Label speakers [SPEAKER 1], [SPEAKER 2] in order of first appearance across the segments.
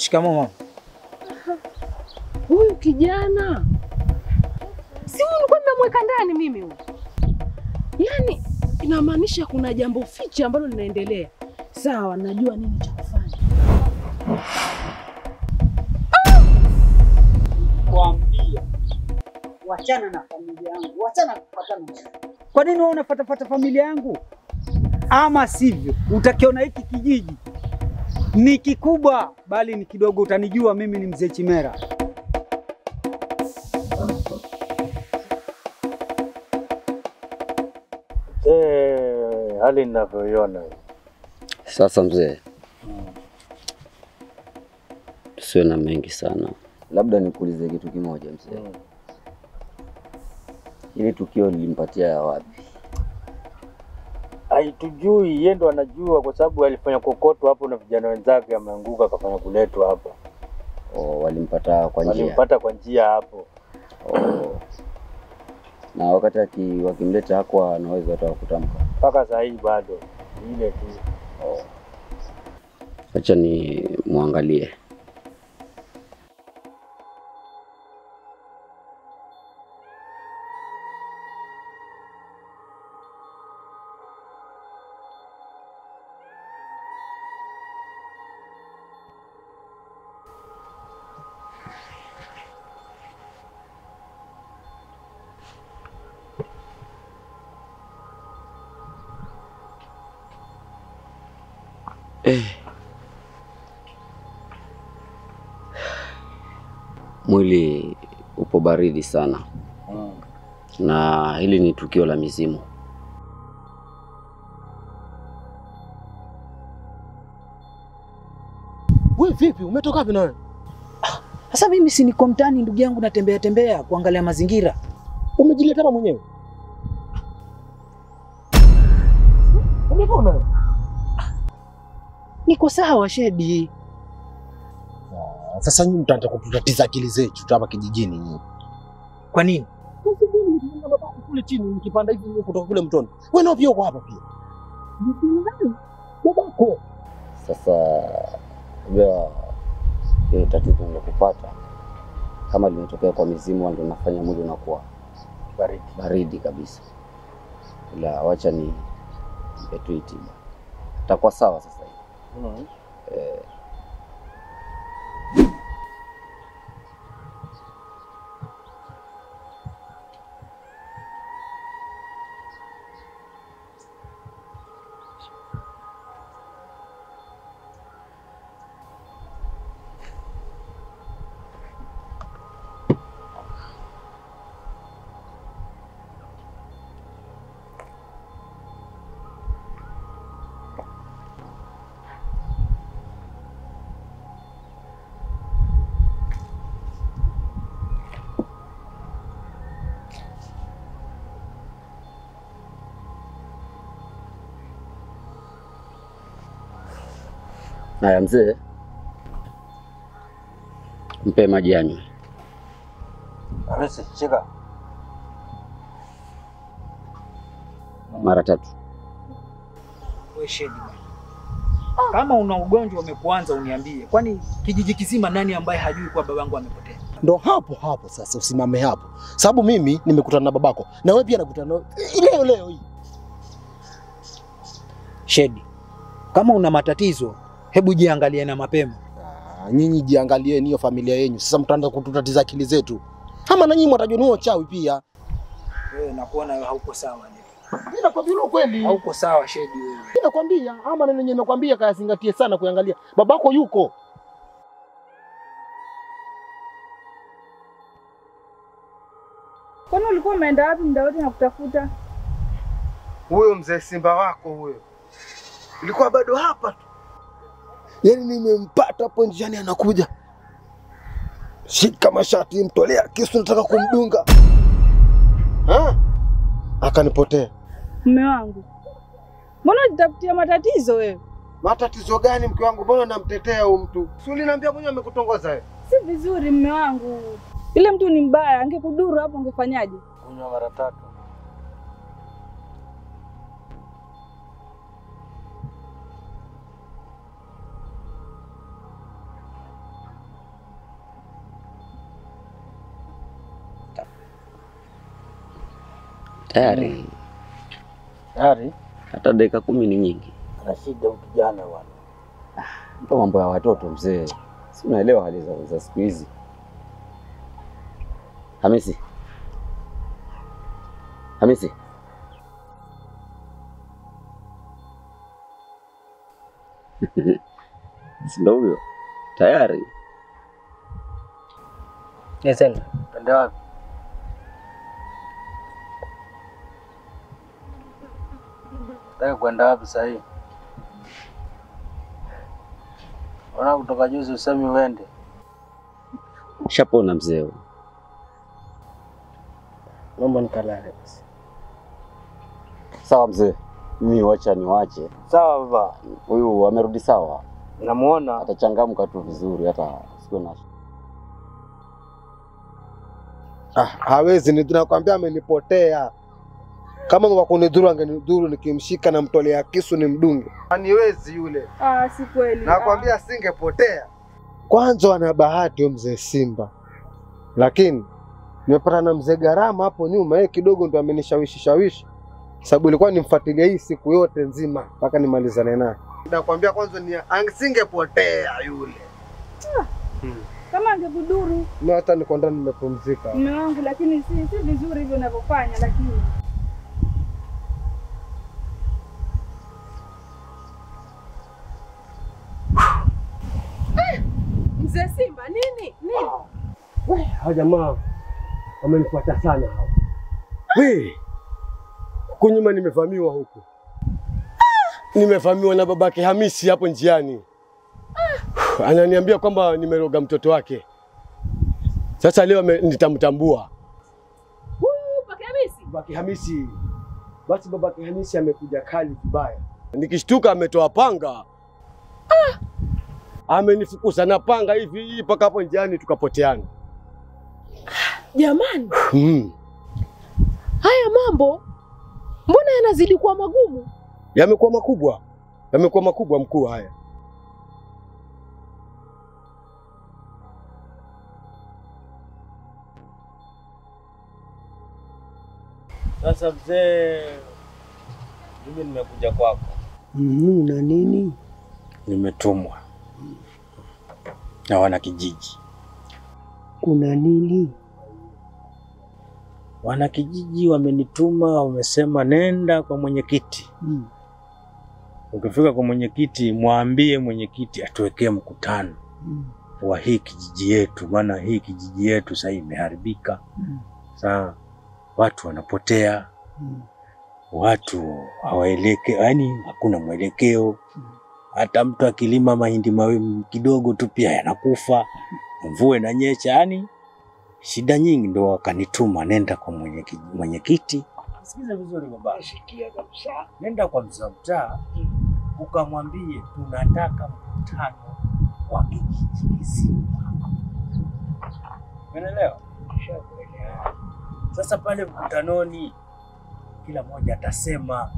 [SPEAKER 1] Shikamoo mama.
[SPEAKER 2] Huyu kijana si ulikuwa mmemweka ndani mimi huyu? Yaani inamaanisha kuna jambo ficha ambalo linaendelea. Sawa, najua nini cha kufanya.
[SPEAKER 1] Kuambia wachana na familia yangu, wachana kupatana. Kwa nini wewe unafuata familia yangu? Ama sivyo utakiona hiki kijiji ni kikubwa bali ni kidogo, utanijua mimi ni mzee Chimera.
[SPEAKER 3] Hali ninavyoiona
[SPEAKER 4] Sasa mzee, tusiwe na mengi sana. Labda nikuulize kitu kimoja mzee. Hili tukio lilimpatia wapi?
[SPEAKER 3] Haitujui, yeye ndo anajua kwa sababu alifanya kokoto hapo na vijana wenzake, ameanguka akafanya kuletwa hapa.
[SPEAKER 4] Walimpata kwa njia.
[SPEAKER 3] Walimpata kwa njia hapo.
[SPEAKER 4] Na wakati wakimleta hakuwa anaweza hata kutamka.
[SPEAKER 3] Mpaka saa hii bado ile tu.
[SPEAKER 4] Acha ni muangalie. Mwili upo baridi sana. Na hili ni tukio la mizimu.
[SPEAKER 5] Wewe vipi? Umetoka wapi nawe?
[SPEAKER 1] Sasa mimi si niko mtaani ndugu yangu, natembea tembea kuangalia mazingira.
[SPEAKER 5] Umejileta hapa mwenyewe? Umepona?
[SPEAKER 1] Niko sawa Shedi.
[SPEAKER 5] Sasa nyinyi mtaanza kututatiza akili zetu hapa kijijini nyinyi.
[SPEAKER 1] Kwa nini?
[SPEAKER 5] Kule chini nikipanda hivi kutoka kule mtoni. Wewe nao pia uko hapa pia. Babako.
[SPEAKER 4] Sasa wewe ile tatizo unalopata kama limetokea kwa mizimu, ndio unafanya mwili unakuwa baridi kabisa. Ila wacha ni mpetuiti. Itakuwa sawa sasa hivi. Haya mzee, mpe maji anywe.
[SPEAKER 3] Arese, cheka.
[SPEAKER 4] Mara 3.
[SPEAKER 1] Wewe Shedi bwana. Kama una ugonjwa umekuanza uniambie. Kwani kijiji kizima nani ambaye hajui kwa babangu amepotea?
[SPEAKER 5] Ndo hapo sasa usimame hapo. Sababu mimi nimekutana na babako na wewe pia nakutana leo hii.
[SPEAKER 1] Shedi, kama una matatizo hebu jiangalie na mapema.
[SPEAKER 5] Nyinyi jiangalieni hiyo familia yenu. Sasa mtaanza kututatiza akili zetu. Kama na nyinyi mtajua ni chawi pia.
[SPEAKER 1] Wewe nakuona wewe hauko sawa ni.
[SPEAKER 5] Mimi nakwambia kweli.
[SPEAKER 1] Hauko sawa Shedi wewe.
[SPEAKER 5] Mimi nakwambia ama neno yenyewe nakwambia kayazingatie sana kuangalia. Babako yuko.
[SPEAKER 6] Kwani ulikuwa umeenda wapi muda wote na kutafuta?
[SPEAKER 7] Huyo mzee Simba wako huyo. Ilikuwa bado hapa tu. Yaani nimempata hapo njiani anakuja. Shika mashati mtolea kisu nataka kumdunga. Akanipotea.
[SPEAKER 6] Mume wangu. Mbona unajitafutia matatizo wewe?
[SPEAKER 7] Matatizo gani mke wangu? Mbona namtetea huyu mtu? Si uliniambia mwenyewe amekutongoza wewe?
[SPEAKER 6] Si vizuri mume wangu. Ile mtu ni mbaya, angekuduru hapo ungefanyaje?
[SPEAKER 3] Kunywa mara 3.
[SPEAKER 4] Tayari.
[SPEAKER 3] Tayari?
[SPEAKER 4] Hata dakika 10 ni nyingi.
[SPEAKER 3] Ana shida ukijana bwana.
[SPEAKER 4] Ndio mambo ya watoto mzee. Si unaelewa hali za siku hizi. Hamisi. Hamisi. Ndio huyo. Tayari.
[SPEAKER 3] Yesel, kwenda wapi? Nataka kwenda wapi sasa hivi? Ona kutoka juzi usemi uende.
[SPEAKER 4] Shapona mzee.
[SPEAKER 3] Naomba nikalale basi.
[SPEAKER 4] Sawa mzee. Mimi wacha niwache.
[SPEAKER 3] Sawa baba.
[SPEAKER 4] Huyu amerudi sawa.
[SPEAKER 3] Namuona
[SPEAKER 4] Atachangamka tu vizuri hata sio na.
[SPEAKER 7] Hawezi, nakwambia amenipotea. Kama kwa kunidhuru angenidhuru nikimshika na mtolea kisu ni mdunge. Haniwezi yule.
[SPEAKER 6] Si kweli.
[SPEAKER 7] Nakwambia singepotea. Kwanza ana bahati huyo mzee Simba. Lakini nimepata na mzee Gharama hapo nyuma, yeye kidogo ndo amenishawishi. Sababu ilikuwa nimfuatilia hii siku yote nzima mpaka nimalizane naye. Nakwambia kwanza ni singepotea yule.
[SPEAKER 6] Kama angekudhuru.
[SPEAKER 7] Mimi hata niko ndani nimepumzika.
[SPEAKER 6] Mume wangu, lakini si vizuri hivyo unavyofanya, lakini
[SPEAKER 2] Mzee Simba nini?
[SPEAKER 8] Hao jamaa wamenifuata sana hao. Huku nyuma nimevamiwa huku. Nimevamiwa na babake Hamisi hapo njiani. Ananiambia kwamba nimeroga mtoto wake. Sasa leo nitamtambua. Babake Hamisi. Basi babake Hamisi amekuja kali vibaya. Nikishtuka ametoa panga. Amenifukuza na panga hivi mpaka hapo njiani tukapoteana.
[SPEAKER 2] Jamani. Haya mambo mbona yanazidi kuwa magumu?
[SPEAKER 8] Yamekuwa makubwa. Yamekuwa makubwa mkuu haya.
[SPEAKER 3] Sasa mzee, mimi nimekuja kwako.
[SPEAKER 1] Na nini?
[SPEAKER 3] Nimetumwa na wana kijiji.
[SPEAKER 1] Kuna nini?
[SPEAKER 3] Wana kijiji wamenituma, wamesema nenda kwa mwenyekiti. Ukifika kwa mwenyekiti, mwambie mwenyekiti atuwekee mkutano wa hii kijiji yetu, maana hii kijiji yetu sasa imeharibika. Sasa watu wanapotea. Watu hawaelekei, yani hakuna mwelekeo. Hata mtu akilima mahindi kidogo tu pia yanakufa. Mvua inanyesha, yani shida nyingi. Ndio wakanituma nenda kwa mwenyekiti. Sikiza vizuri baba. Sikia kabisa. Nenda kwa mzee wa mtaa ukamwambie tunataka mkutano wa kijiji kizima. Umeelewa? Sasa pale mkutanoni kila mmoja atasema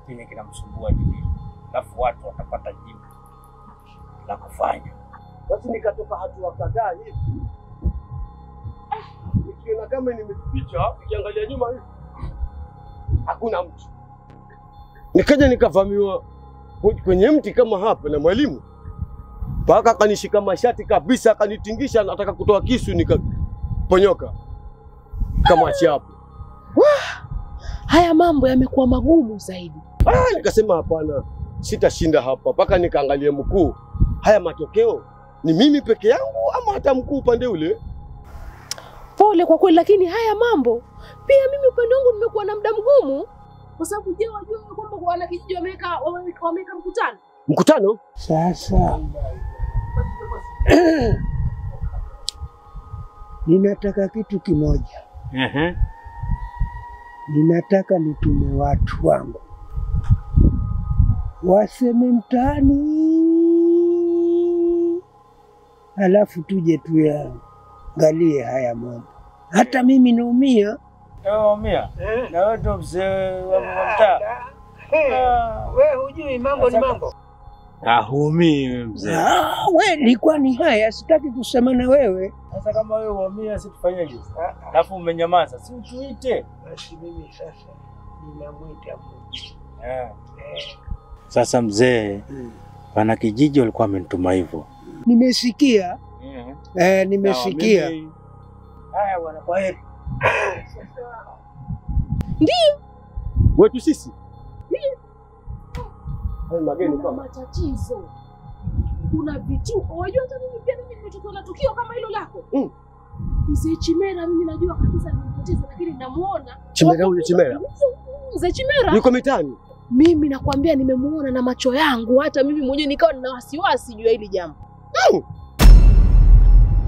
[SPEAKER 3] kile kinamsumbua nini. Alafu watu watapata jibu la kufanya.
[SPEAKER 8] Basi nikatoka hatua kadhaa hivi. Nikiona kama nimeficha, nikiangalia nyuma hivi. Hakuna mtu. Nikaja nikavamiwa kwenye mti kama hapa na mwalimu. Paka akanishika mashati kabisa, akanitingisha, nataka kutoa kisu nikaponyoka. Kamwachia hapo.
[SPEAKER 2] Haya mambo yamekuwa magumu zaidi.
[SPEAKER 8] Nikasema hapana, sitashinda hapa. Paka nikaangalia mkuu. Haya matokeo ni mimi peke yangu ama hata mkuu upande ule?
[SPEAKER 2] Pole kwa kweli, lakini haya mambo pia mimi upande wangu nimekuwa na muda mgumu. Kwa sababu je, wajua kwamba wana kijiji wameweka mkutano?
[SPEAKER 8] Mkutano?
[SPEAKER 1] Sasa ninataka kitu kimoja. Ninataka nitume watu wangu waseme mtaani, alafu tuje tuangalie haya mambo. Hata mimi naumia.
[SPEAKER 3] Naumia? Na wewe mzee wa mtaa.
[SPEAKER 1] Wewe hujui mambo ni mambo.
[SPEAKER 3] Huumii mzee.
[SPEAKER 9] Wewe nilikuwa ni haya, sitaki kusema na wewe.
[SPEAKER 3] Sasa kama wewe huumia si tufanyeje? Alafu umenyamaza, si utuite.
[SPEAKER 9] Basi mimi sasa ninamwita Mungu.
[SPEAKER 3] Sasa mzee, pana kijiji walikuwa amenituma hivyo.
[SPEAKER 9] Nimesikia. Nimesikia.
[SPEAKER 3] Haya bwana, kwa heri.
[SPEAKER 2] Ndio.
[SPEAKER 8] Wetu sisi?
[SPEAKER 2] Ndio.
[SPEAKER 8] Hayo mageni
[SPEAKER 2] Kuna matatizo. Kuna vitu. Unajua hata mimi pia nimetokea na tukio kama hilo lako. Mzee Chimera mimi najua kabisa nimepoteza, lakini namuona.
[SPEAKER 8] Chimera huyo Chimera?
[SPEAKER 2] Mzee Chimera.
[SPEAKER 8] Yuko mitani?
[SPEAKER 2] Mimi nakwambia nimemuona na macho yangu, hata mimi mwenyewe nikawa nina wasiwasi juu ya hili jambo.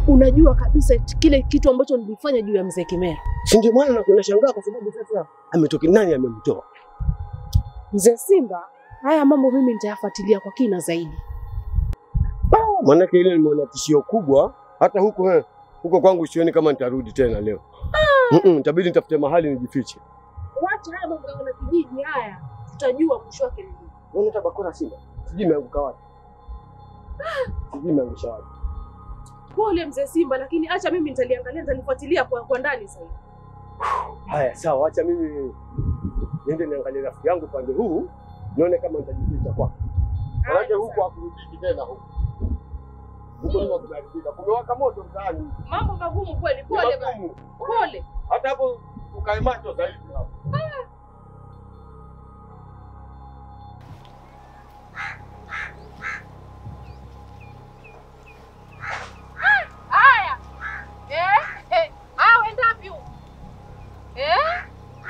[SPEAKER 2] Unajua kabisa kile kitu ambacho nilifanya juu ya Mzee Kimera.
[SPEAKER 8] Si ndio maana nashangaa kwa sababu sasa ametoka nani amemtoa?
[SPEAKER 2] Mzee Simba, haya mambo mimi nitayafuatilia kwa kina zaidi.
[SPEAKER 8] Maana ile nimeona tishio kubwa hata huko kwangu sioni kama nitarudi tena leo. Nitabidi nitafute mahali nijifiche.
[SPEAKER 2] Wacha haya mambo ya kijiji haya. Tutajua mwisho wake ni nini.
[SPEAKER 8] Unaona hata bakora Simba. Sijui imeanguka wapi. Sijui imeangusha wapi.
[SPEAKER 2] Pole Mzee Simba, lakini acha mimi nitaliangalia, nitalifuatilia kwa ndani zaidi.
[SPEAKER 8] Haya sawa, acha mimi niende niangalie rafiki yangu pande huu, nione kama nitajificha kwake. Maana huko hakurudi tena huko. Huko ni kuharibika. Kumewaka moto mtaani.
[SPEAKER 2] Mambo magumu kweli. Pole bwana. Pole.
[SPEAKER 8] Hata hapo ukae macho zaidi hapo.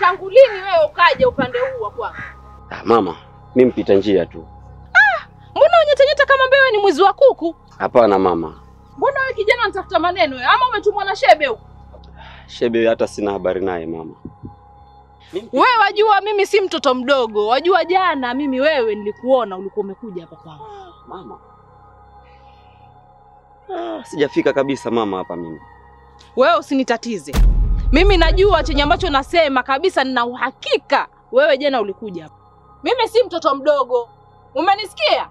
[SPEAKER 2] Tangu lini wewe ukaja upande huu wa kwangu?
[SPEAKER 4] Mama, mimi mpita njia tu.
[SPEAKER 2] Mbona unyetenyeta kama mbewe ni mwizi wa kuku?
[SPEAKER 4] Hapana mama.
[SPEAKER 2] Mbona wewe kijana unatafuta maneno wewe? Ama umetumwa na Shebe huko?
[SPEAKER 4] Shebe hata sina habari naye mama.
[SPEAKER 2] Wewe wajua mimi si mtoto mdogo. Wajua jana mimi wewe nilikuona ulikuwa umekuja hapa kwangu.
[SPEAKER 4] Mama. Sijafika kabisa mama hapa mimi.
[SPEAKER 2] Wewe usinitatize. Mimi najua chenye ambacho nasema kabisa, nina uhakika wewe jana ulikuja hapa. Mimi si mtoto mdogo. Umenisikia?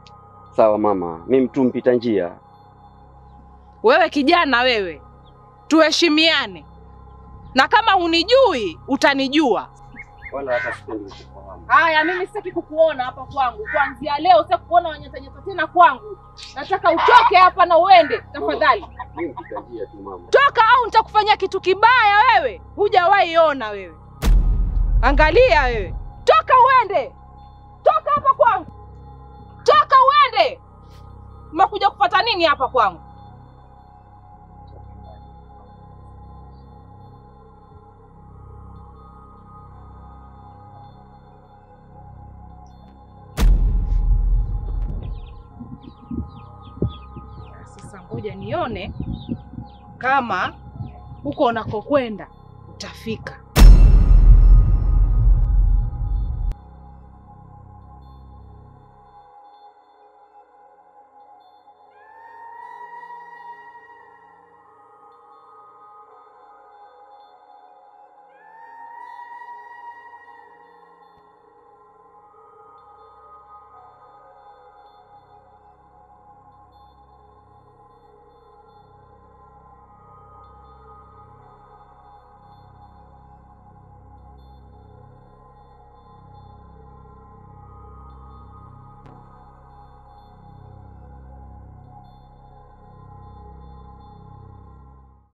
[SPEAKER 4] Sawa mama, mimi mtu mpita njia.
[SPEAKER 2] Wewe kijana wewe. Tuheshimiane. Na kama hunijui, utanijua.
[SPEAKER 4] Wala hata sipendi kukufahamu.
[SPEAKER 2] Haya, mimi sitaki kukuona hapa kwangu. Kuanzia leo sitaki kuona wanyatanyata tena kwangu. Nataka utoke hapa na uende, tafadhali.
[SPEAKER 4] Mimi mpita njia tu mama.
[SPEAKER 2] Toka au nitakufanyia kitu kibaya wewe. Hujawahi ona wewe. Angalia wewe. Toka uende. Toka hapa kwangu. Toka uende. Umekuja kufuata nini hapa kwangu? Sasa ngoja nione kama huko unakokwenda utafika.